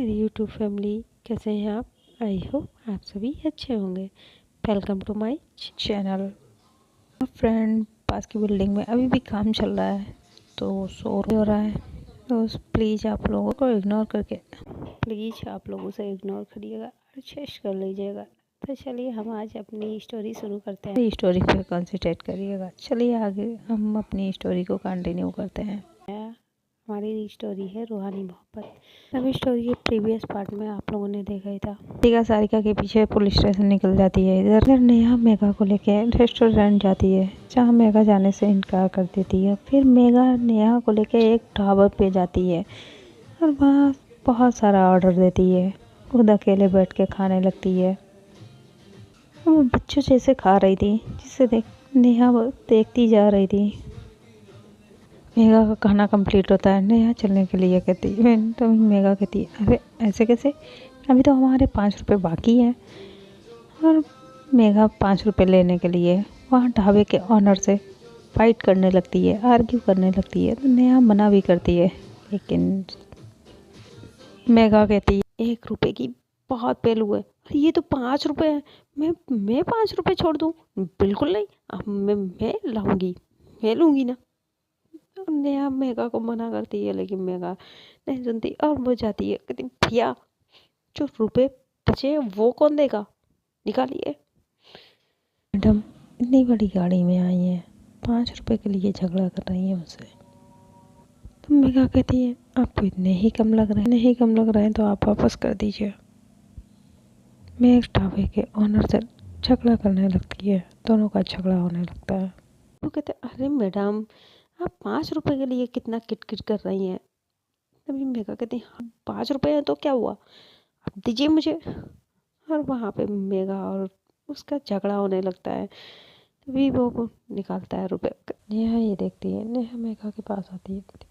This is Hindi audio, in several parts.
मेरी यूट्यूब फैमिली, कैसे हैं आप? आई होप आप सभी अच्छे होंगे। Welcome to my channel. Friend, पास की बिल्डिंग में अभी भी काम चल रहा है तो शोर हो रहा है, तो प्लीज़ आप लोगों को इग्नोर करके प्लीज़ आप लोग उसे इग्नोर करिएगा, एडजस्ट कर लीजिएगा। तो चलिए हम आज अपनी स्टोरी शुरू करते हैं। स्टोरी पे कंसंट्रेट करिएगा। चलिए आगे हम अपनी स्टोरी को कंटिन्यू करते हैं। हमारी स्टोरी है रूहानी मोहब्बत। अभी स्टोरी के प्रीवियस पार्ट में आप लोगों ने देखा ही था, सारिका के पीछे पुलिस स्टेशन निकल जाती है। इधर नेहा मेघा को लेके रेस्टोरेंट जाती है, जहाँ मेघा जाने से इनकार कर देती है। फिर मेघा नेहा को लेके एक ढाबा पे जाती है और वहाँ बहुत सारा ऑर्डर देती है। खुद अकेले बैठ के खाने लगती है। वो बच्चों जैसे खा रही थी, जिसे नेहा देखती जा रही थी। मेघा का खाना कंप्लीट होता है, नेहा चलने के लिए कहती है, तो मेघा कहती है अरे ऐसे कैसे, अभी तो हमारे 5 रुपये बाकी हैं। और मेघा 5 रुपये लेने के लिए वहाँ ढाबे के ऑनर से फाइट करने लगती है, आर्ग्यू करने लगती है। तो नेहा मना भी करती है, लेकिन मेघा कहती है 1 रुपये की बहुत वैल्यू है, ये तो 5 रुपये है। मैं 5 रुपये छोड़ दूँ? बिल्कुल नहीं, अब मैं लाऊंगी, मैं लूँगी ना। नेहा मेघा को मना करती है, लेकिन मेघा नहीं सुनती और वो जाती है। कहती भैया, जो रुपए बचे वो कौन देगा, निकालिए। मैडम इतनी बड़ी गाड़ी में आई है, 5 रुपए के लिए झगड़ा कर रही है मुझसे। तो मेघा कहती है आपको इतने ही कम लग रहे हैं तो आप वापस कर दीजिए। मैं एक ढाबे के ऑनर से झगड़ा करने लगती है, दोनों का झगड़ा होने लगता है। वो कहते अरे मैडम, आप 5 रुपए के लिए कितना किटकिट कर रही हैं। तभी मेघा कहती हाँ 5 रुपए हैं तो क्या हुआ, आप दीजिए मुझे। और वहाँ पे मेघा और उसका झगड़ा होने लगता है। तभी वो निकालता है रुपए। नेहा ये देखती है, नेहा मेघा के पास आती है, कहती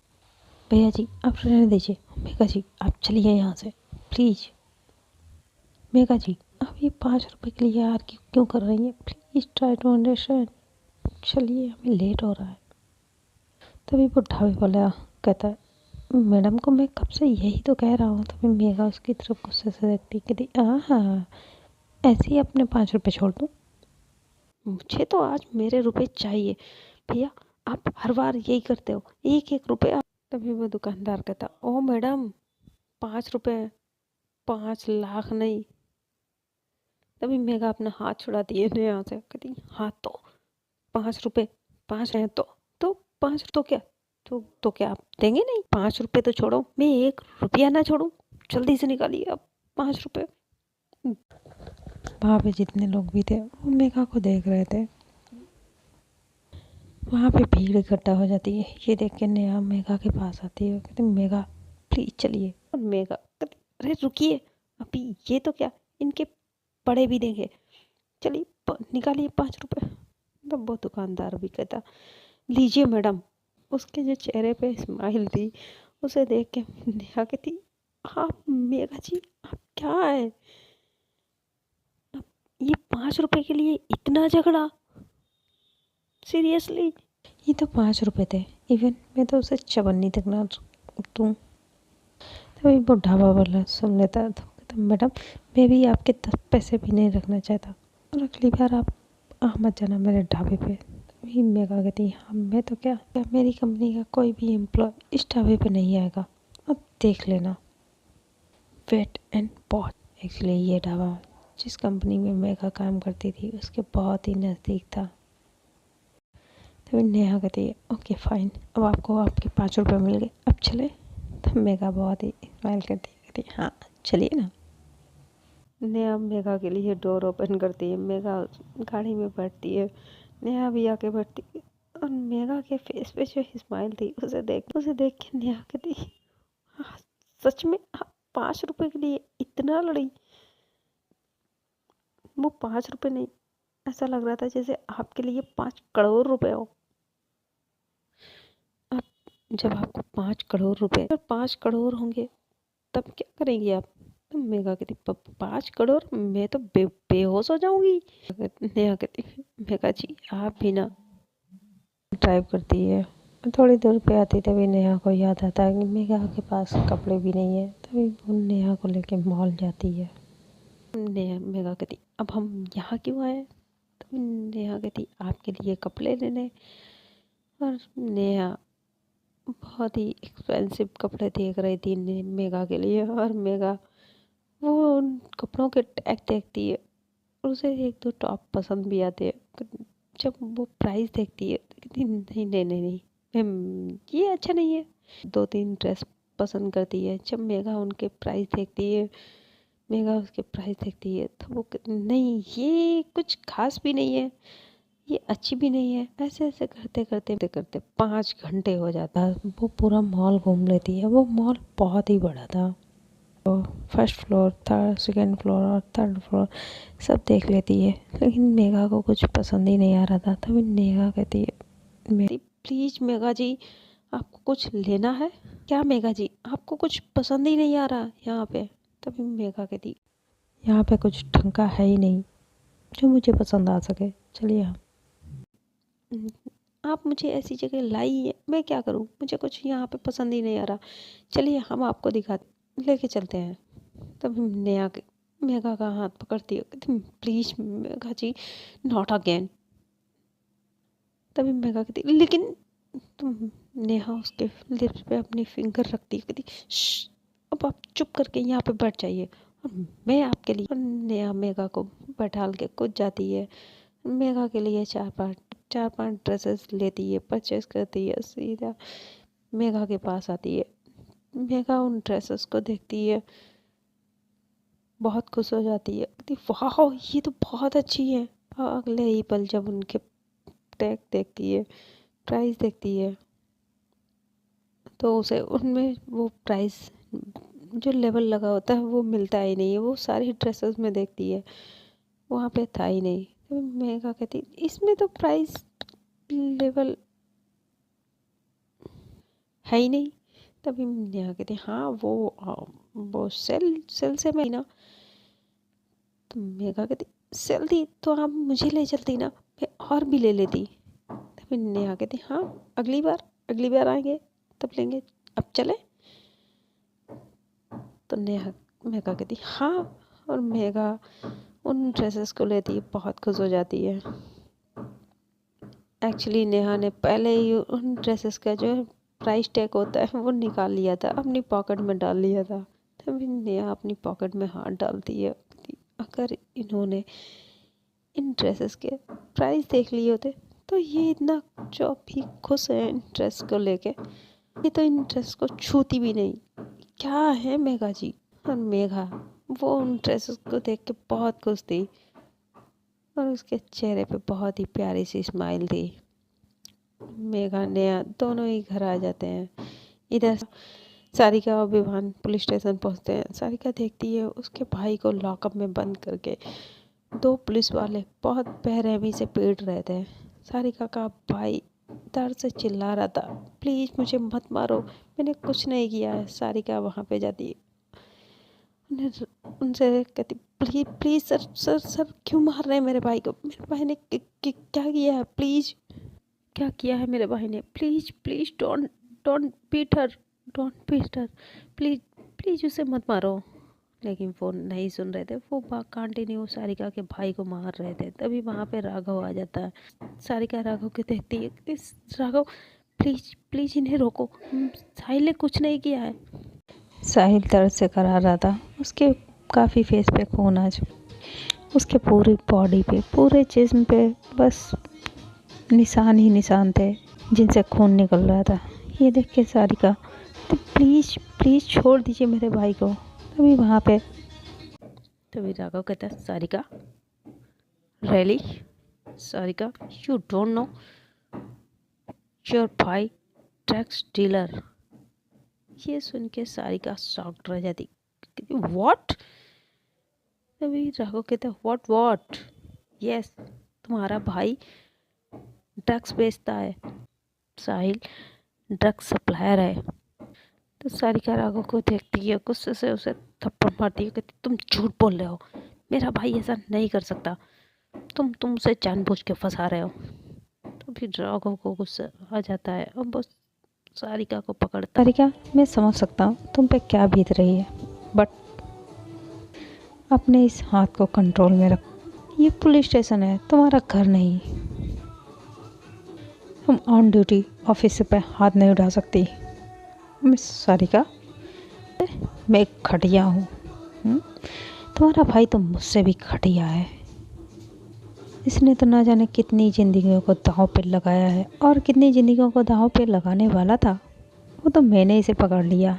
भैया जी आप रहने दीजिए, मेघा जी आप चलिए यहाँ से प्लीज़। मेघा जी आप ये 5 रुपए के लिए यार क्यों कर रही हैं, प्लीज़ ट्राई टू अंडरस्टैंड, चलिए हमें लेट हो रहा है। तभी वो ढाबे वाला कहता है मैडम को मैं कब से यही तो कह रहा हूँ। तभी मेघा उसकी तरफ गुस्से से देखती, कहती हाँ ऐसे ही अपने 5 रुपये छोड़ दूँ, मुझे तो आज मेरे रुपए चाहिए। भैया आप हर बार यही करते हो, 1-1 रुपये। तभी वो दुकानदार कहता ओ मैडम 5 रुपये, 5 लाख नहीं। तभी मेघा अपना हाथ छुड़ाती है नेहा से, कहती हाँ तो 5 रुपये, 5 हैं तो 5 तो क्या, तो क्या आप देंगे नहीं? 5 रुपये तो छोड़ो, मैं 1 रुपया ना छोड़ूं, जल्दी से निकालिए अब 5 रुपये। वहाँ पे जितने लोग भी थे वो मेघा को देख रहे थे। वहाँ पे भीड़ इकट्ठा हो जाती है। ये देख के नेहा मेघा के पास आती है, कहते मेघा प्लीज चलिए। और मेघा कहती अरे रुकिए, अभी ये तो क्या, इनके पड़े भी देंगे, चलिए निकालिए 5 रुपये। तब वो दुकानदार भी कहता लीजिए मैडम। उसके जो चेहरे पे स्माइल थी उसे देख के नेहा कहती आप मेघा जी आप क्या है, ये 5 रुपए के लिए इतना झगड़ा, सीरियसली? ये तो 5 रुपए थे, इवन मैं तो उसे चवन्नी तक ना दूँ। तभी वो ढाबा वाला सुन लेता तो कहता मैडम मैं भी आपके 10 पैसे भी नहीं रखना चाहता, और अगली बार आप आ मत जाना मेरे ढाबे पे। तभी मेघा कहती हाँ मैं तो क्या मेरी कंपनी का कोई भी एम्प्लॉय इस ढाबे पे नहीं आएगा, अब देख लेना, वेट एंड वॉच। एक्चुअली ये ढाबा जिस कंपनी में मेघा काम करती थी उसके बहुत ही नज़दीक था। तभी नेहा कहती है ओके फाइन, अब आपको आपके 5 रुपये मिल गए, अब चले। तब मेघा बहुत ही स्माइल कहती हाँ चलिए ना। नेहा मेघा के लिए डोर ओपन करती है, मेघा गाड़ी में बैठती है, नेहा भी आके बैठती है। और मेघा के फेस पे जो स्माइल थी उसे देख के नेहा कहती हाँ सच में आप 5 रुपये के लिए इतना लड़ी? वो 5 रुपये नहीं, ऐसा लग रहा था जैसे आपके लिए 5 करोड़ रुपए हो। आप जब आपको 5 करोड़ रुपए और 5 करोड़ होंगे तब क्या करेंगी आप? तो मेघा कहती 5 करोड़, मैं तो बेहोश हो जाऊंगी। नेहा कहती मेघा जी आप भी ना। ड्राइव करती है थोड़ी दूर पे आती तभी नेहा को याद आता है कि मेघा के पास कपड़े भी नहीं है। तभी वो नेहा को लेके मॉल जाती है। नेहा मेघा कहती अब हम यहाँ क्यों आए। तभी नेहा कहती आपके लिए कपड़े लेने। और नेहा बहुत ही एक्सपेंसिव कपड़े देख रही थी मेघा के लिए। और मेघा वो उन कपड़ों के टैग देखती है और उसे एक दो टॉप पसंद भी आते हैं। जब वो प्राइस देखती है तो कहती नहीं नहीं नहीं नहीं ये अच्छा नहीं है। दो तीन ड्रेस पसंद करती है। जब मेघा उनके प्राइस देखती है, मेघा उसके प्राइस देखती है तो वो कहती नहीं ये कुछ खास भी नहीं है, ये अच्छी भी नहीं है। ऐसे ऐसे करते करते करते 5 घंटे हो जाता है। वो पूरा मॉल घूम लेती है। वो मॉल बहुत ही बड़ा था। तो first floor, third, second floor और थर्ड फ्लोर सब देख लेती है। लेकिन मेघा को कुछ पसंद ही नहीं आ रहा था। तभी मेघा कहती है मेरी प्लीज मेघा जी आपको कुछ लेना है क्या। मेघा जी आपको कुछ पसंद ही नहीं आ रहा यहाँ पे। तभी मेघा कहती यहाँ पे कुछ ढंग का है ही नहीं जो मुझे पसंद आ सके। चलिए आप मुझे ऐसी जगह लाई है, मैं क्या करूँ, मुझे कुछ यहाँ पे पसंद ही नहीं आ रहा। चलिए हम आपको लेके चलते हैं। तभी मेघा का हाथ पकड़ती है कहती please Megha ji not again. तभी मेघा कहती लेकिन तुम नेहा उसके लिप्स पे अपनी फिंगर रखती है कहती अब आप चुप करके यहाँ पे बैठ जाइए और मैं आपके लिए। और नेहा मेघा को बैठाल के कूद जाती है। मेघा के लिए चार पांच ड्रेसेस लेती है, परचेज करती है। सीधा मेघा के पास आती है। मेघा उन ड्रेसेस को देखती है, बहुत खुश हो जाती है, कहती वाह ये तो बहुत अच्छी है। और अगले ही पल जब उनके टैग देखती है, प्राइस देखती है, तो उसे उनमें वो प्राइस जो लेवल लगा होता है वो मिलता ही नहीं है। वो सारी ड्रेसेस में देखती है, वहाँ पे था ही नहीं। तो मेघा कहती इसमें तो प्राइस लेवल है ही नहीं। तभी नेहा कहती हाँ वो सेल से मैं ना। तो मेघा कहती सेल थी तो आप मुझे ले चलती ना, मैं और भी ले लेती। तभी नेहा कहती हाँ अगली बार आएंगे तब लेंगे, अब चले। तो मेघा कहती हाँ। और मेघा उन ड्रेसेस को लेती है, बहुत खुश हो जाती है। एक्चुअली नेहा ने पहले ही उन ड्रेसेस का जो प्राइस टैग होता है वो निकाल लिया था, अपनी पॉकेट में डाल लिया था। तभी नेहा अपनी पॉकेट में हाथ डालती है। अगर इन्होंने इन ड्रेसेस के प्राइस देख लिए होते तो ये इतना जो भी खुश है इन ड्रेस को लेके, ये तो इन ड्रेस को छूती भी नहीं। क्या है मेघा जी। और मेघा वो उन ड्रेसेस को देख के बहुत खुश थी और उसके चेहरे पे बहुत ही प्यारी सी स्माइल थी। मेघा नेहा दोनों ही घर आ जाते हैं। इधर सारिका और विवान पुलिस स्टेशन पहुंचते हैं। सारिका देखती है उसके भाई को लॉकअप में बंद करके दो पुलिस वाले बहुत बेरहमी से पीट रहे थे। सारिका का भाई दर्द से चिल्ला रहा था प्लीज मुझे मत मारो, मैंने कुछ नहीं किया है। सारिका वहाँ पे जाती है, उनसे कहती प्लीज प्लीज सर क्यों मार रहे हैं मेरे भाई को। मेरे भाई ने क्या किया है, प्लीज क्या किया है मेरे भाई ने, please please don't don't beat her please please उसे मत मारो। लेकिन वो नहीं सुन रहे थे, वो कंटिन्यू सारिका के भाई को मार रहे थे। तभी वहाँ पे राघव आ जाता है। सारिका राघव के देखती है, राघव प्लीज प्लीज इन्हें रोको, साहिल ने कुछ नहीं किया है। साहिल दर्द से करा रहा था, उसके काफ़ी फेस पे खून आज, उसके पूरी बॉडी पे पूरे जिस्म पे बस निशान ही निशान थे जिनसे खून निकल रहा था। ये देख के सारिका तो प्लीज़ प्लीज़ छोड़ दीजिए मेरे भाई को। तभी वहाँ पे तभी राघव कहता है Sarika really Sarika you don't know your भाई ड्रग्स डीलर। ये सुन के सारिका शॉक्ड रह जाती, व्हाट। तभी राघव कहता है व्हाट यस तुम्हारा भाई ड्रग्स बेचता है, साहिल ड्रग्स सप्लायर है। तो सारिका राघव को देखती है, गुस्से से उसे थप्पड़ मारती है, कहती तुम झूठ बोल रहे हो, मेरा भाई ऐसा नहीं कर सकता, तुम उसे जानबूझ के फंसा रहे हो। तो फिर राघव को गुस्सा आ जाता है और बस सारिका को पकड़ता है। सारिका, मैं समझ सकता हूँ तुम पे क्या बीत रही है, बट अपने इस हाथ को कंट्रोल में रखो। ये पुलिस स्टेशन है, तुम्हारा घर नहीं। तुम ऑन ड्यूटी ऑफिसर पे हाथ नहीं उठा सकती। मिस सारिका, मैं एक घटिया हूँ। तुम्हारा भाई तो मुझसे भी घटिया है। इसने तो ना जाने कितनी ज़िंदगियों को दांव पे लगाया है, और कितनी ज़िंदगियों को दांव पे लगाने वाला था, वो तो मैंने इसे पकड़ लिया।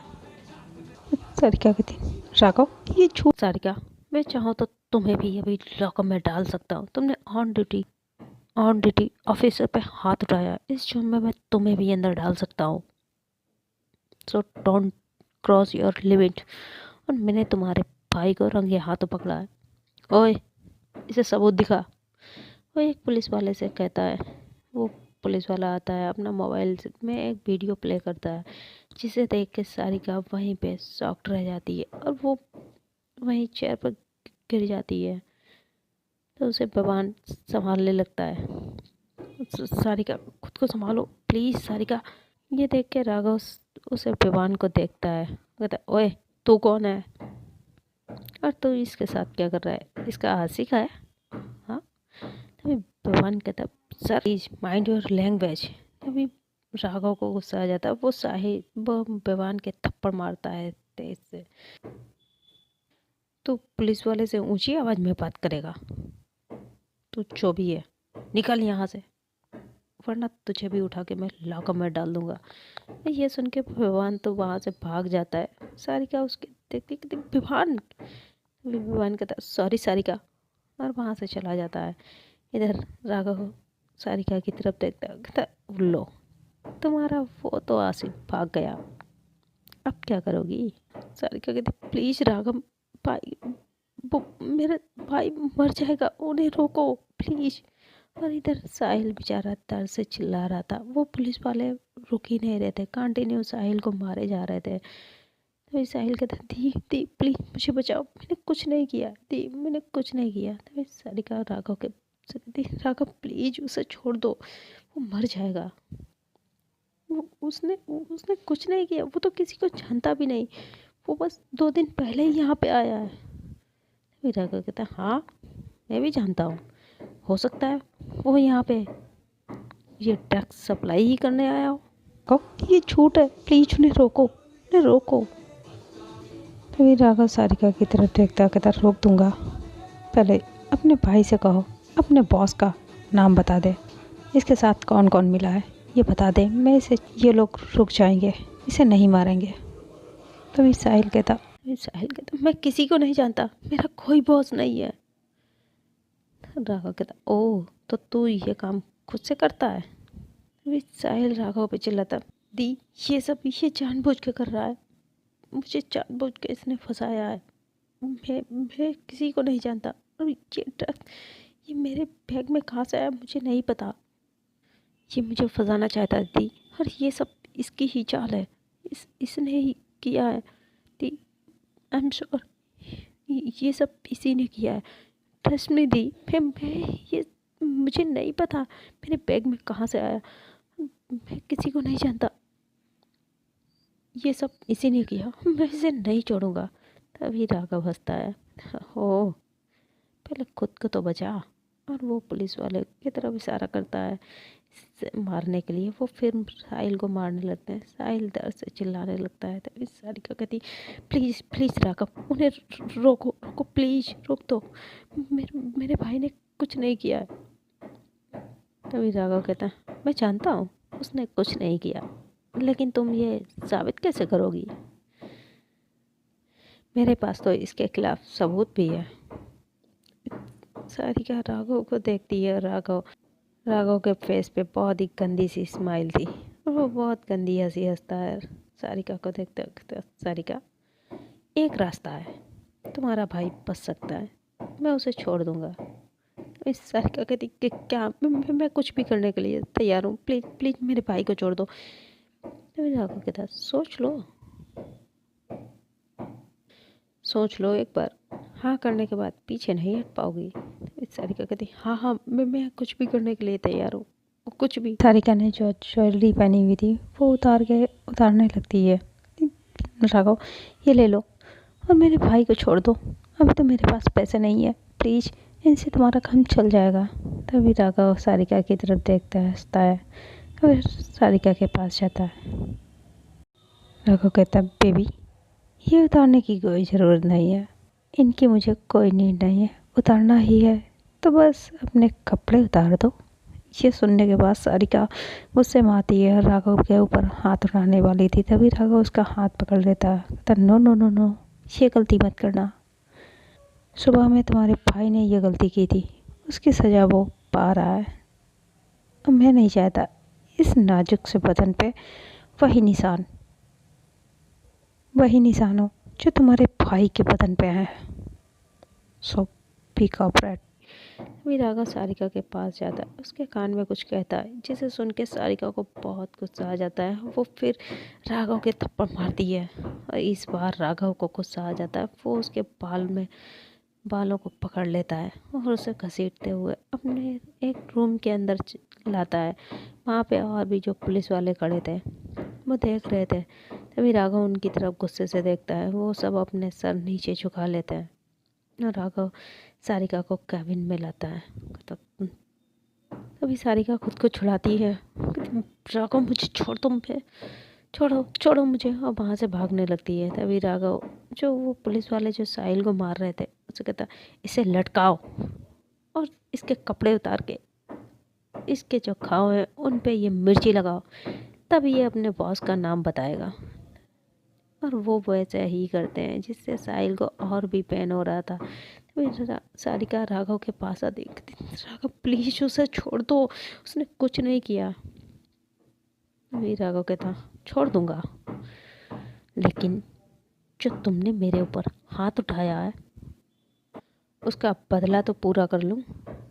सारिका कहती, राघव ये झूठ। सारिका, मैं चाहूँ तो तुम्हें भी अभी लॉकअप में डाल सकता हूँ। तुमने ऑन ड्यूटी ऑफिसर पे हाथ उठाया, इस जुर्म में मैं तुम्हें भी अंदर डाल सकता हूँ। So don't cross your limit. और मैंने तुम्हारे भाई को रंगे हाथों पकड़ा है। ओए, इसे सबूत दिखा। वो एक पुलिस वाले से कहता है। वो पुलिस वाला आता है, अपना मोबाइल में एक वीडियो प्ले करता है, जिसे देख के सारिका वहीं पे शॉक्ड रह जाती है और वो वहीं चेयर पर गिर जाती है। तो उसे बवान संभालने लगता है। सारिका, खुद को संभालो प्लीज़ सारिका। ये देख के राघव उसे विवान को देखता है, कहता है, ओए तू कौन है और तू इसके साथ क्या कर रहा है, इसका आशिक है? हाँ। तभी विवान कहता, sir please mind your language. तभी राघव को गुस्सा आ जाता है। वो विवान के थप्पड़ मारता है तेज से। तू पुलिस वाले से ऊंची आवाज़ में बात करेगा? तू जो भी है निकल यहाँ से, वरना तुझे भी उठा के मैं लॉकअप में डाल दूंगा। ये सुन के विवान तो वहाँ से भाग जाता है। सारिका उसके देखती कहती, विवान कहता, सॉरी सारिका, और वहाँ से चला जाता है। इधर राघव सारिका की तरफ देखता, कहता, लो तुम्हारा वो तो आसिफ भाग गया, अब क्या करोगी? सारिका कहती, प्लीज राघव भाई, वो मेरा भाई मर जाएगा, उन्हें रोको प्लीज। और इधर साहिल बेचारा दर्द से चिल्ला रहा था। वो पुलिस वाले रुक ही नहीं रहे थे, कंटिन्यू साहिल को मारे जा रहे थे। तो साहिल कहता, दी दी प्लीज मुझे बचाओ, मैंने कुछ नहीं किया दी, मैंने कुछ नहीं किया। तो सारिका राघव के कहती, राघव प्लीज उसे छोड़ दो, वो मर जाएगा। उसने कुछ नहीं किया, वो तो किसी को जानता भी नहीं, वो बस 2 दिन पहले ही यहाँ पे आया है। फिर राघव कहता, हाँ मैं भी जानता हूँ, हो सकता है वो यहाँ पे ये ड्रग्स सप्लाई ही करने आया हो। कहो ये झूठ है, प्लीज उन्हें रोको, उन्हें रोको। तभी राघव सारिका की तरफ देखता कहता, रोक दूंगा, पहले अपने भाई से कहो अपने बॉस का नाम बता दे, इसके साथ कौन कौन मिला है ये बता दे, मैं इसे ये लोग रुक जाएंगे, इसे नहीं मारेंगे। तभी साहिल कहता मैं किसी को नहीं जानता, मेरा कोई बॉस नहीं है। राघव कहता, ओह तो तू ये काम खुद से करता है? तभी साहिल राघव पे चिल्लाता, दी ये जानबूझ के कर रहा है, मुझे जानबूझ के इसने फंसाया है, मैं किसी को नहीं जानता, और ये ड्रग्स ये मेरे बैग में कहाँ से आया मुझे नहीं पता, ये मुझे फंसाना चाहता है दी, और ये सब इसकी ही चाल है, इसने ही किया है दी, आई एम श्योर ये सब इसी ने किया है, ट्रस्ट में दी। मैं ये मुझे नहीं पता मेरे बैग में कहाँ से आया, मैं किसी को नहीं जानता, ये सब इसी ने किया, मैं इसे नहीं छोड़ूंगा। तभी राघव हंसता है, ओ पहले खुद को तो बचा। और वो पुलिस वाले की तरफ इशारा करता है मारने के लिए। वो फिर साहिल को मारने लगते हैं। साहिल दर्द से चिल्लाने लगता है। तभी सारिका कहती, प्लीज़ प्लीज़ राघव उन्हें रोको रोको प्लीज़ रोक दो, मेरे भाई ने कुछ नहीं किया है। तभी राघव कहता है, मैं जानता हूँ उसने कुछ नहीं किया, लेकिन तुम ये साबित कैसे करोगी? मेरे पास तो इसके खिलाफ सबूत भी है। सारिका राघव को देखती है। राघव के फेस पे बहुत ही गंदी सी स्माइल थी और वो बहुत गंदी हंसी हंसता है। सारिका को देखते वक्त, सारिका एक रास्ता है, तुम्हारा भाई बच सकता है, मैं उसे छोड़ दूंगा। इस सारिका कहती कि क्या मैं कुछ भी करने के लिए तैयार हूँ, प्लीज़ प्लीज़ मेरे भाई को छोड़ दो। तो राघव कहता, सोच लो एक बार, हाँ करने के बाद पीछे नहीं हट पाओगी। इस सारिका कहती, हाँ हाँ मैं कुछ भी करने के लिए तैयार हूँ, कुछ भी। सारिका ने जो ज्वेलरी पहनी हुई थी वो उतारने लगती है। राघव, ये ले लो और मेरे भाई को छोड़ दो, अभी तो मेरे पास पैसे नहीं है, प्लीज़ इनसे तुम्हारा काम चल जाएगा। तभी राघव सारिका की तरफ देखता है, हंसता है और सारिका के पास जाता है। राघव कहता है, बेबी ये उतारने की कोई ज़रूरत नहीं है, इनकी मुझे कोई नीड नहीं है, उतारना ही है तो बस अपने कपड़े उतार दो। ये सुनने के बाद सारिका गुस्से में आती है, राघव के ऊपर हाथ उठाने वाली थी, तभी राघव उसका हाथ पकड़ लेता है, कहता नो नो नो नो, ये गलती मत करना। सुबह में तुम्हारे भाई ने ये गलती की थी, उसकी सज़ा वो पा रहा है। मैं नहीं चाहता इस नाजुक से बदन पे वही निशान हो जो तुम्हारे भाई के बदन पे है। सो बी कॉपरेट। अभी राघव सारिका के पास जाता है, उसके कान में कुछ कहता है जिसे सुन के सारिका को बहुत गुस्सा आ जाता है। वो फिर राघव के थप्पड़ मारती है और इस बार राघव को गुस्सा आ जाता है। वो उसके बालों को पकड़ लेता है और उसे घसीटते हुए अपने एक रूम के अंदर लाता है। वहाँ पे और भी जो पुलिस वाले खड़े थे वो देख रहे थे। तभी राघव उनकी तरफ गुस्से से देखता है, वो सब अपने सर नीचे झुका लेते हैं और राघव सारिका को कैबिन में लाता है। तभी सारिका खुद को छुड़ाती है, राघव मुझे छोड़ दो, मुझे छोड़ो मुझे, और वहाँ से भागने लगती है। तभी राघव जो वो पुलिस वाले जो साहिल को मार रहे थे उसे कहता, इसे लटकाओ और इसके कपड़े उतार के इसके जो घाव हैं उन पे ये मिर्ची लगाओ, तब ये अपने बॉस का नाम बताएगा। और वो वैसे ही करते हैं, जिससे साहिल को और भी पेन हो रहा था। तभी सारिका राघव के पास आती, राघव प्लीज उसे छोड़ दो, उसने कुछ नहीं किया। वही राघव कहता, छोड़ दूंगा, लेकिन जो तुमने मेरे ऊपर हाथ उठाया है उसका बदला तो पूरा कर लूँ।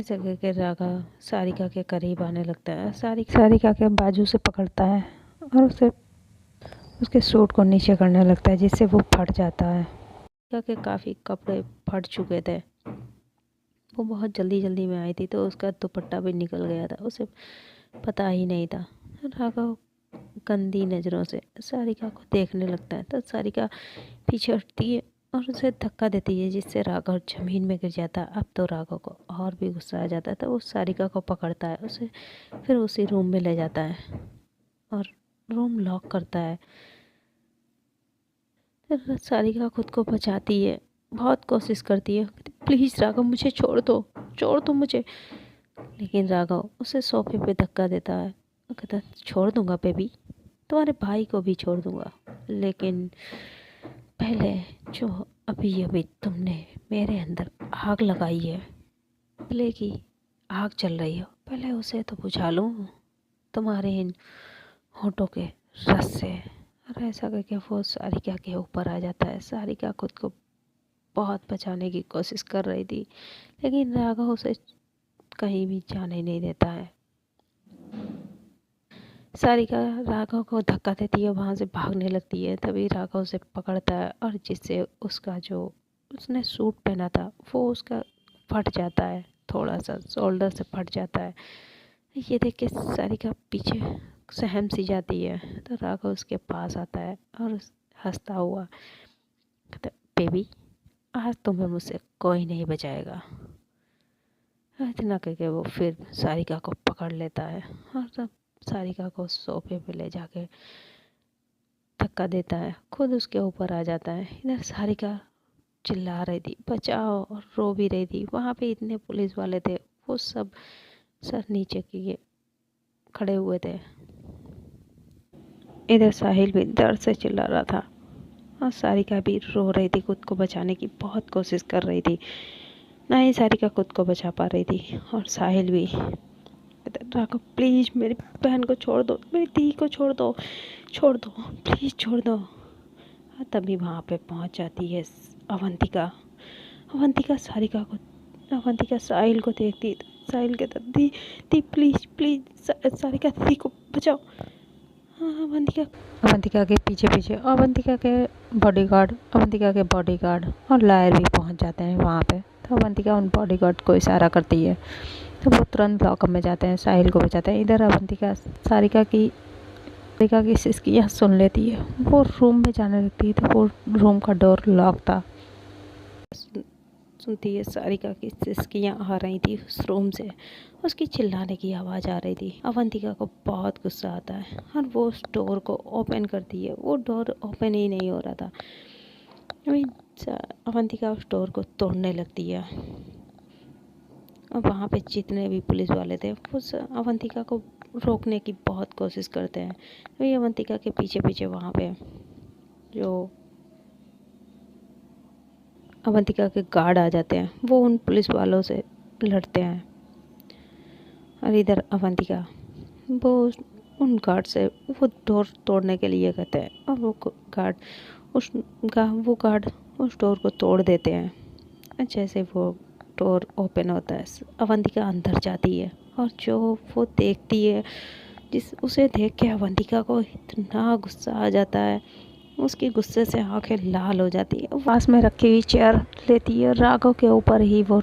ऐसे करके राघव सारिका के करीब आने लगता है, सारिका के बाजू से पकड़ता है और उसके सूट को नीचे करने लगता है, जिससे वो फट जाता है। सारिका के काफ़ी कपड़े फट चुके थे, वो बहुत जल्दी में आई थी तो उसका दुपट्टा भी निकल गया था, उसे पता ही नहीं था। राघव गंदी नज़रों से सारिका को देखने लगता है तो सारिका पीछे हटती है और उसे धक्का देती है, जिससे राघव ज़मीन में गिर जाता है। अब तो राघव को और भी गुस्सा आ जाता है तो वो सारिका को पकड़ता है, उसे फिर उसी रूम में ले जाता है और रूम लॉक करता है। फिर सारिका खुद को बचाती है, बहुत कोशिश करती है, प्लीज़ राघव मुझे छोड़ दो मुझे, लेकिन राघव उसे सोफे पे धक्का देता है और कहता, छोड़ दूंगा बेबी, तुम्हारे भाई को भी छोड़ दूंगा, लेकिन पहले जो अभी तुमने मेरे अंदर आग लगाई है, पहले की आग चल रही हो, पहले उसे तो बुझा लूँ तुम्हारे इन होठों के रस से। और ऐसा करके वो सारिका के ऊपर आ जाता है। सारिका खुद को बहुत बचाने की कोशिश कर रही थी, लेकिन राघव उसे कहीं भी जाने नहीं देता है। सारिका राघव को धक्का देती है, वहाँ से भागने लगती है। तभी राघव उसे पकड़ता है और जिससे उसका जो उसने सूट पहना था वो उसका फट जाता है, थोड़ा सा शोल्डर से फट जाता है। ये देख के सारिका पीछे सहम सी जाती है तो राघव उसके पास आता है और हंसता हुआ कहता, बेबी आज तुम्हें मुझसे कोई नहीं बचाएगा। इतना करके वो फिर सारिका को पकड़ लेता है और तब सारिका को सोफे पे ले जाके धक्का देता है, खुद उसके ऊपर आ जाता है। इधर सारिका चिल्ला रही थी बचाओ और रो भी रही थी। वहाँ पे इतने पुलिस वाले थे, वो सब सर नीचे किए खड़े हुए थे। इधर साहिल भी दर्द से चिल्ला रहा था और सारिका भी रो रही थी, खुद को बचाने की बहुत कोशिश कर रही थी, ना ही सारिका खुद को बचा पा रही थी। और साहिल भी, राघव प्लीज़ मेरी बहन को छोड़ दो, मेरी दी को छोड़ दो प्लीज़ छोड़ दो। तभी वहाँ पे पहुँच जाती है अवंतिका अवंतिका साहिल को देखती, साहिल कहता, दी प्लीज़ सारिका दी को बचाओ। अवंतिका के पीछे अवंतिका के बॉडीगार्ड और लायर भी पहुंच जाते हैं वहाँ पे। अवंतिका उन बॉडीगार्ड को इशारा करती है तो वो तुरंत लॉकअप में जाते हैं, साहिल को बचाते हैं। इधर अवंतिका सारिका की सिसकियाँ सुन लेती है, वो रूम में जाने लगती है तो वो रूम का डोर लॉक था। सुनती है सारिका की सिसकियाँ आ रही थी उस रूम से, उसकी चिल्लाने की आवाज़ आ रही थी। अवंतिका को बहुत गुस्सा आता है और वो उस डोर को ओपन करती है। वो डोर ओपन ही नहीं हो रहा था। अवंतिका उस डोर को तोड़ने लगती है और वहाँ पे जितने भी पुलिस वाले थे उस अवंतिका को रोकने की बहुत कोशिश करते हैं। वही अवंतिका के पीछे पीछे वहाँ पे जो अवंतिका के गार्ड आ जाते हैं, वो उन पुलिस वालों से लड़ते हैं और इधर अवंतिका वो उन गार्ड से वो डोर तोड़ने के लिए कहते हैं और वो गार्ड उस डोर को तोड़ देते हैं। जैसे वो डोर ओपन होता है, अवंतिका अंदर जाती है और जो वो देखती है उसे देख के अवंतिका को इतना गुस्सा आ जाता है, उसकी गुस्से से आंखें लाल हो जाती है। पास में रखी हुई चेयर लेती है, राघव के ऊपर ही वो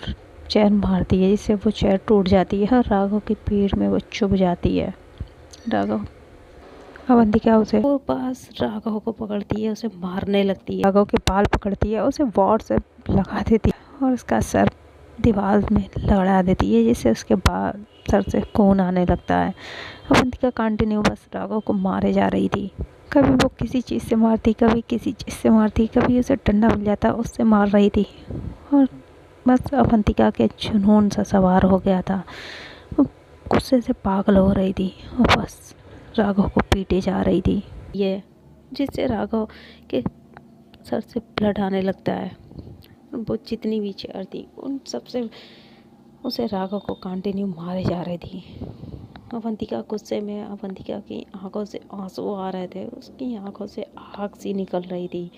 चेयर मारती है जिससे वो चेयर टूट जाती है और राघव की पीठ में वो चुभ जाती है। राघव अवंतिका उसे वो पास राघव को पकड़ती है, उसे मारने लगती है। राघव के बाल पकड़ती है, उसे वॉर से लगा देती है और उसका सर दीवार में लड़ा देती है जिससे उसके बाल सर से खून आने लगता है। अवंतिका कंटिन्यू बस राघव को मारे जा रही थी। कभी वो किसी चीज़ से मारती, कभी किसी चीज़ से मारती, कभी उसे डंडा मिल जाता उससे मार रही थी और बस अवंतिका के जुनून सा सवार हो गया था। वो गुस्से से पागल हो रही थी और बस राघव को पीटे जा रही थी ये, जिससे राघव के सर से ब्लड आने लगता है। वो जितनी भी चेयर थी उन सबसे उसे राघव को कंटिन्यू मारे जा रही थी। अवंतिका गुस्से में अवंतिका की आंखों से आंसू आ रहे थे, उसकी आंखों से आग सी निकल रही थी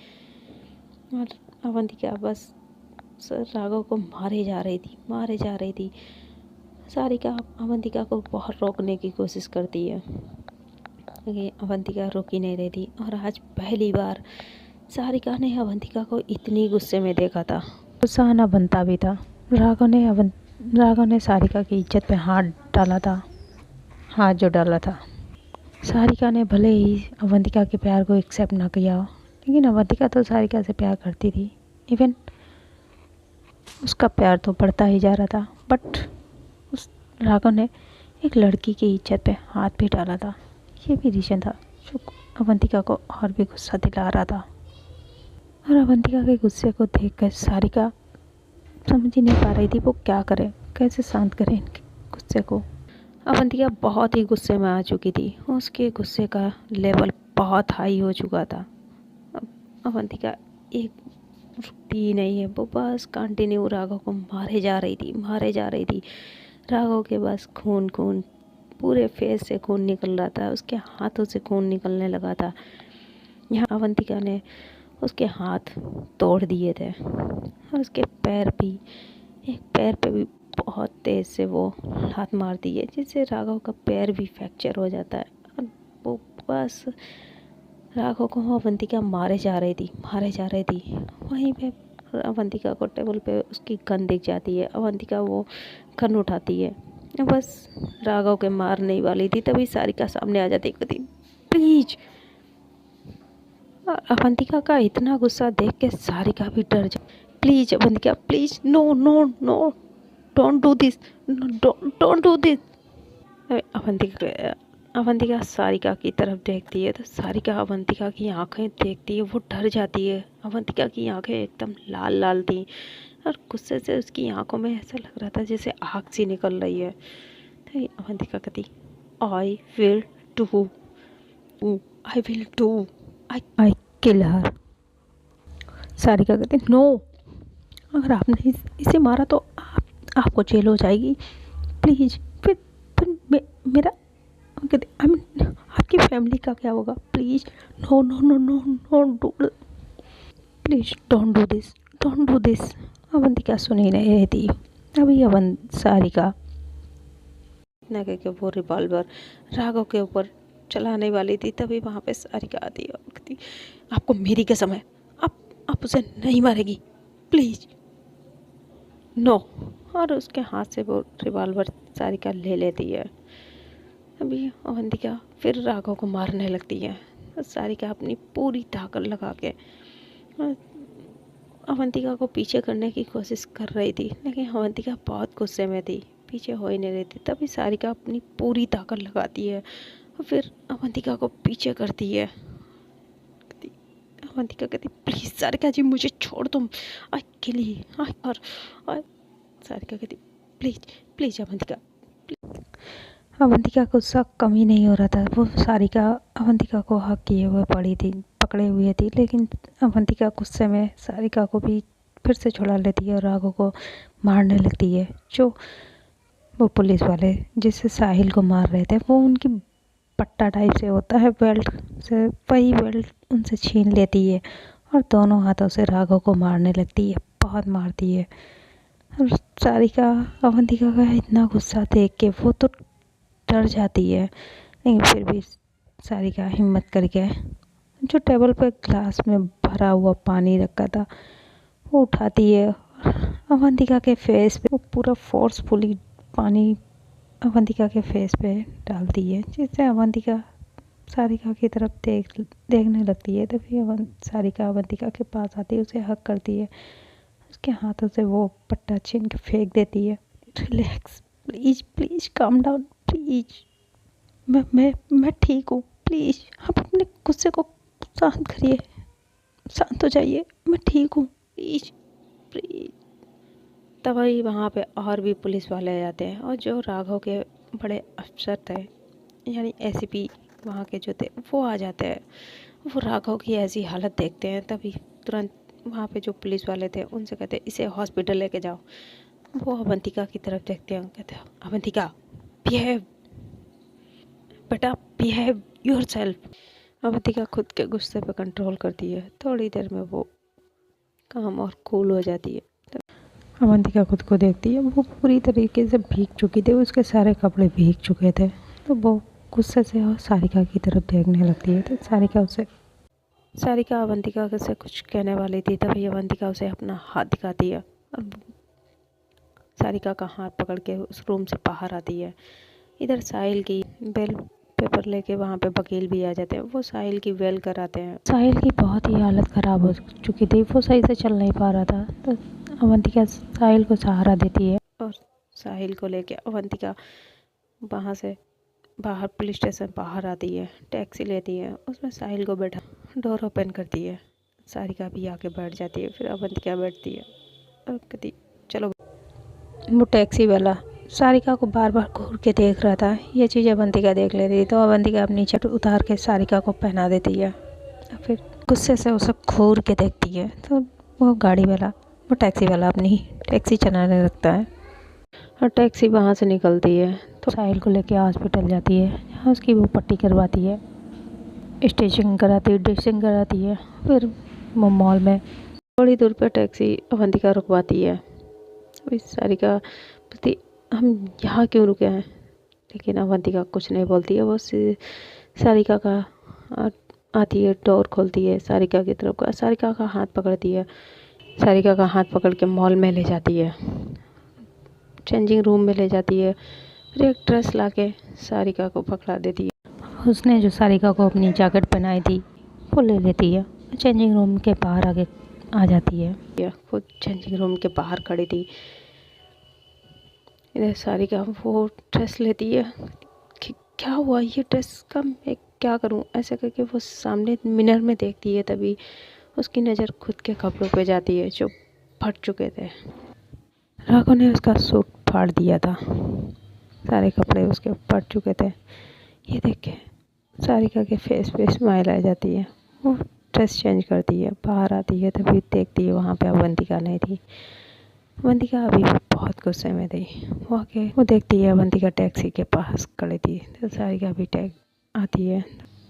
और अवंतिका बस राघव को मारे जा रही थी। सारिका अवंतिका को बहुत रोकने की कोशिश करती है लेकिन अवंतिका रुक ही नहीं रही थी। और आज पहली बार सारिका ने अवंतिका को इतनी गुस्से में देखा था। गुस्सा आना बनता भी था। राघव ने सारिका की इज्जत पे हाथ जो डाला था। सारिका ने भले ही अवंतिका के प्यार को एक्सेप्ट ना किया हो, लेकिन अवंतिका तो सारिका से प्यार करती थी। इवन उसका प्यार तो बढ़ता ही जा रहा था, बट उस राघव ने एक लड़की की इज्जत पे हाथ भी डाला था। ये भी रीज़न था जो अवंतिका को और भी गुस्सा दिला रहा था। और अवंतिका के गुस्से को देखकर सारिका समझ ही नहीं पा रही थी वो क्या करे, कैसे शांत करे इनके गुस्से को। अवंतिका बहुत ही गुस्से में आ चुकी थी, उसके गुस्से का लेवल बहुत हाई हो चुका था। अवंतिका एक रुकती ही नहीं है, वो बस कंटिन्यू राघव को मारे जा रही थी। राघव के बस खून पूरे फेस से खून निकल रहा था, उसके हाथों से खून निकलने लगा था। यहाँ अवंतिका ने उसके हाथ तोड़ दिए थे और उसके एक पैर पे भी बहुत तेज़ से वो हाथ मारती है जिससे राघव का पैर भी फ्रैक्चर हो जाता है। और वो बस राघव को अवंतिका मारे जा रही थी। वहीं पे अवंतिका को टेबल पे उसकी गन दिख जाती है। अवंतिका वो गन उठाती है, बस राघव के मारने ही वाली थी, तभी सारिका सामने आ जाती है, प्लीज। अवंतिका का इतना गुस्सा देख के सारिका भी डर जाती, please Avantika please, no don't do this, don't do this. Avantika Sarika की तरफ देखती है तो सारिका अवंतिका की आंखें देखती है, वो डर जाती है। अवंतिका की आंखें एकदम लाल लाल थी और गुस्से से उसकी आंखों में ऐसा लग रहा था जैसे आग सी निकल रही है। तो अवंतिका कहती आई विल डू आई किल हर। सारिका कहती नो, अगर आपने इसे मारा तो आपको जेल हो जाएगी, प्लीज। फिर मेरा आपकी फैमिली का क्या होगा, please no please don't do this. Avantika सुन ही नहीं रही थी। अभी सारिका इतना कह के वो रिवॉल्वर राघव के ऊपर चलाने वाली थी, तभी वहाँ पे सारिका आती है और कहती आपको मेरी कसम है, आप उसे नहीं मारेगी, प्लीज। नो, और उसके हाथ से वो रिवॉल्वर सारिका ले लेती है। अभी अवंतिका फिर राघव को मारने लगती है। सारिका अपनी पूरी ताकत लगा के अवंतिका को पीछे करने की कोशिश कर रही थी, लेकिन अवंतिका बहुत गुस्से में थी, पीछे हो ही नहीं रही थी। तभी सारिका अपनी पूरी ताकत लगाती है और फिर अवंतिका को पीछे करती है। अवंतिका कहती, प्लीज़ सारिका जी मुझे छोड़ दो, आई किल यू। और सारिका कहती, प्लीज़ प्लीज़ अवंतिका। अवंतिका को गुस्सा कम ही नहीं हो रहा था। वो सारिका अवंतिका को हक किए हुए पड़ी थी, पकड़े हुए थी, लेकिन अवंतिका गुस्से में सारिका को भी फिर से छुड़ा लेती है और राघव को मारने लगती है। जो वो पुलिस वाले जिससे साहिल को मार रहे थे, वो उनकी पट्टा टाइप से होता है बेल्ट से, वही बेल्ट उनसे छीन लेती है और दोनों हाथों से राघव को मारने लगती है, बहुत मारती है। और सारिका अवंतिका का इतना गुस्सा देख के वो तो डर जाती है, लेकिन फिर भी सारिका हिम्मत करके जो टेबल पे ग्लास में भरा हुआ पानी रखा था वो उठाती है और अवंतिका के फेस पे वो पूरा फोर्सफुली पानी अवंतिका के फेस पे डालती है, जिससे अवंतिका सारिका की तरफ देखने लगती है। तभी सारिका अवंतिका के पास आती है, उसे हक करती है, उसके हाथों से वो पट्टा छीन के फेंक देती है। Relax, please please calm down, please मैं ठीक हूँ, प्लीज़ आप अपने गुस्से को शांत करिए, शांत हो जाइए, मैं ठीक हूँ, प्लीज़ प्लीज़। तभी वहाँ पे और भी पुलिस वाले आ जाते हैं और जो राघव के बड़े अफसर थे, यानी एसीपी वहाँ के जो थे, वो आ जाते हैं। वो राघव की ऐसी हालत देखते हैं, तभी तुरंत वहाँ पे जो पुलिस वाले थे उनसे कहते हैं इसे हॉस्पिटल लेके जाओ। वो अवंतिका की तरफ देखते हैं, कहते हैं अवंतिका बिहेव, बेटा बिहेव योरसेल्फ। अवंतिका खुद के गुस्से पे कंट्रोल करती है, थोड़ी देर में वो काम और कूल हो जाती है। अवंतिका खुद को देखती है, वो पूरी तरीके से भीग चुकी थी, उसके सारे कपड़े भीग चुके थे, तो वो गुस्से से सारिका की तरफ देखने लगती है। तो सारिका अवंतिका से कुछ कहने वाली थी, तभी अवंतिका उसे अपना हाथ दिखाती है और सारिका का हाथ पकड़ के उस रूम से बाहर आती है। इधर साहिल की बेल पेपर लेके वहाँ पे वकील भी आ जाते हैं, वो साहिल की वेल कराते हैं। साहिल की बहुत ही हालत ख़राब हो चुकी थी, वो सही से चल नहीं पा रहा था, तो अवंतिका साहिल को सहारा देती है और साहिल को लेके अवंतिका वहाँ से बाहर पुलिस स्टेशन बाहर आती है, टैक्सी लेती है, उसमें साहिल को बैठा डोर ओपन करती है। सारिका भी आके बैठ जाती है, फिर अवंतिका बैठती है और कहती चलो। वो टैक्सी वाला सारिका को बार बार घूर के देख रहा था, ये चीज़ अवंतिका देख लेती थी, तो अवंतिका अपनी शर्ट उतार के सारिका को पहना देती है, फिर गुस्से से उसे घूर के देखती है। तो वो टैक्सी वाला अपनी टैक्सी चलाने लगता है और टैक्सी वहाँ से निकलती है, तो साहिल को लेके हॉस्पिटल जाती है, जहाँ उसकी वो पट्टी करवाती है, स्टिचिंग कराती है, ड्रेसिंग कराती है। फिर वो मॉल में थोड़ी दूर पर टैक्सी अवंतिका रुकवाती है। इस सारिका बोलती हम यहाँ क्यों रुके हैं, लेकिन अवंतिका कुछ नहीं बोलती है। वो सारिका का आती है, डोर खोलती है सारिका की तरफ का, सारिका का हाथ पकड़ती है, सारिका का हाथ पकड़ के मॉल में ले जाती है, चेंजिंग रूम में ले जाती है, फिर एक ड्रेस लाके सारिका को पकड़ा देती है। उसने जो सारिका को अपनी जैकेट पहनाई थी वो ले लेती है, चेंजिंग रूम के बाहर आगे आ जाती है। खुद चेंजिंग रूम के बाहर खड़ी थी, इधर सारिका वो ड्रेस लेती है कि क्या हुआ ये ड्रेस का मैं क्या करूं, ऐसे करके वो सामने मिरर में देखती है, तभी उसकी नज़र खुद के कपड़ों पे जाती है जो फट चुके थे। राघव ने उसका सूट फाड़ दिया था, सारे कपड़े उसके फट चुके थे। ये देख के सारिका के फेस पे स्माइल आ जाती है, वो ड्रेस चेंज करती है, बाहर आती है, तभी देखती है वहाँ पे अवंतिका नहीं थी। अवंतिका अभी भी बहुत गुस्से में थी, वो देखती है अवंतिका टैक्सी के पास खड़ी थी, तो सारिका भी आती है,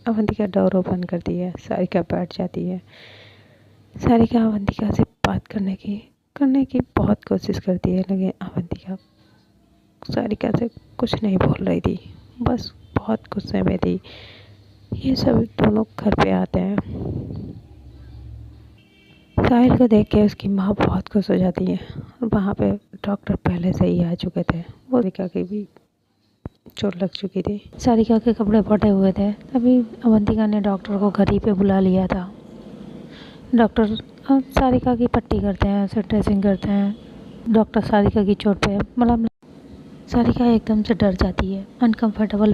अवंतिका डोर ओपन करती है, सारिका बैठ जाती है। सारिका अवंतिका से बात करने की बहुत कोशिश करती है, लेकिन अवंतिका सारिका से कुछ नहीं बोल रही थी, बस बहुत गुस्से में थी। ये सब दोनों घर पे आते हैं, साहिल को देख के उसकी माँ बहुत खुश हो जाती है। वहाँ पे डॉक्टर पहले से ही आ चुके थे। वो सारिका की भी चोट लग चुकी थी। सारिका के कपड़े फटे हुए थे। तभी अवंतिका ने डॉक्टर को घर ही पे बुला लिया था। डॉक्टर सारिका की पट्टी करते हैं, उसे ड्रेसिंग करते हैं। डॉक्टर सारिका की चोट पे मलहम। सारिका एकदम से डर जाती है, अनकंफर्टेबल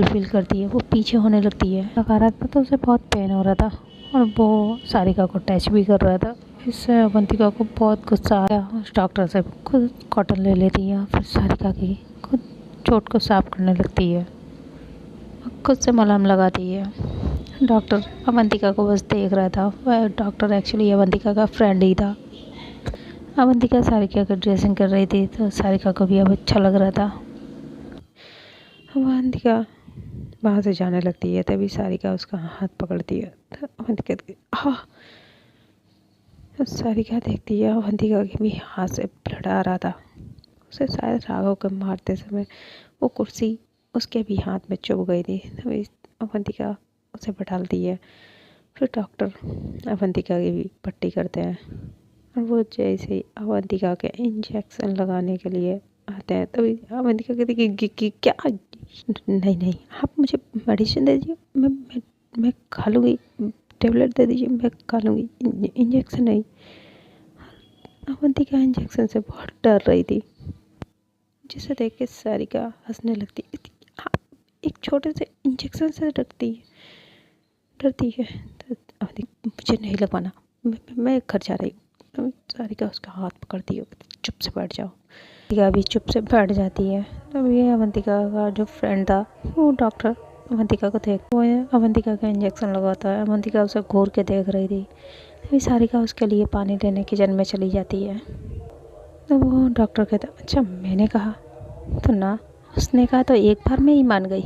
फील करती है। वो पीछे होने लगती है। लगा रहा था तो उसे बहुत पेन हो रहा था और वो सारिका को टच भी कर रहा था। इससे अवंतिका को बहुत गुस्सा आया। उस डॉक्टर से खुद कॉटन ले लेती है, फिर सारिका की खुद चोट को साफ करने लगती है, खुद से मलहम लगाती है। डॉक्टर अवंतिका को बस देख रहा था। वह डॉक्टर एक्चुअली अवंतिका का फ्रेंड ही था। अवंतिका सारिका की ड्रेसिंग कर रही थी तो सारिका को भी अब अच्छा लग रहा था। अवंतिका वहाँ से जाने लगती है। तभी सारिका उसका हाथ पकड़ती है। तो अवंतिका सारिका देखती है अवंतिका के भी हाथ से ब्लड आ रहा था। उसे शायद राघव को मारते समय वो कुर्सी उसके भी हाथ में चुभ गई थी। तभी अवंतिका उसे बैठाती है। फिर डॉक्टर अवंतिका की भी पट्टी करते हैं और वो जैसे ही अवंतिका के इंजेक्शन लगाने के लिए आते हैं तभी अवंतिका कहती कि क्या, नहीं नहीं, आप मुझे मेडिसिन दे दीजिए, मैं खा लूँगी। टेबलेट दे दीजिए, मैं खा लूँगी, इंजेक्शन नहीं। अवंतिका इंजेक्शन से बहुत डर रही थी, जिसे देख के सारिका हंसने लगती। आप एक छोटे से इंजेक्शन से डरती है तो मुझे नहीं लगवाना, मैं घर जा रही हूँ। सारिका उसका हाथ पकड़ती है, चुप से बैठ जाओ। अवंतिका भी चुप से बैठ जाती है। तब ये अवंतिका का जो फ्रेंड था वो डॉक्टर अवंतिका को देख वो अवंतिका का इंजेक्शन लगाता है। अवंतिका उसे घूर के देख रही थी। तभी सारिका उसके लिए पानी लेने किचन में चली जाती है। तो वो डॉक्टर कहता, अच्छा मैंने कहा तो ना, उसने कहा तो एक बार में ही मान गई।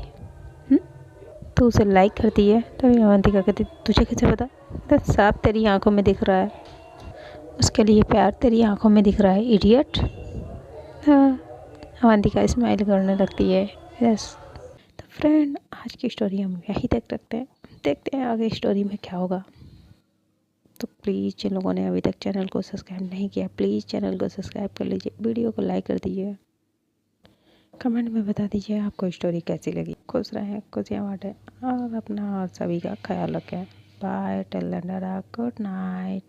तो उसे लाइक करती है। तभी अवंतिका कहती, तुझे कैसे पता? तो साफ तेरी आंखों में दिख रहा है, उसके लिए प्यार तेरी आंखों में दिख रहा है, इडियट। हाँ, अवंतिका स्माइल करने लगती है। यस। तो फ्रेंड, आज की स्टोरी हम यही तक रखते हैं। देखते हैं आगे स्टोरी में क्या होगा। तो प्लीज़ जिन लोगों ने अभी तक चैनल को सब्सक्राइब नहीं किया, प्लीज़ चैनल को सब्सक्राइब कर लीजिए, वीडियो को लाइक कर दीजिए, कमेंट में बता दीजिए आपको स्टोरी कैसी लगी। खुश रहें, खुशियाँ बांटें और अपना और सभी का ख्याल रखें। Bye, tell good night.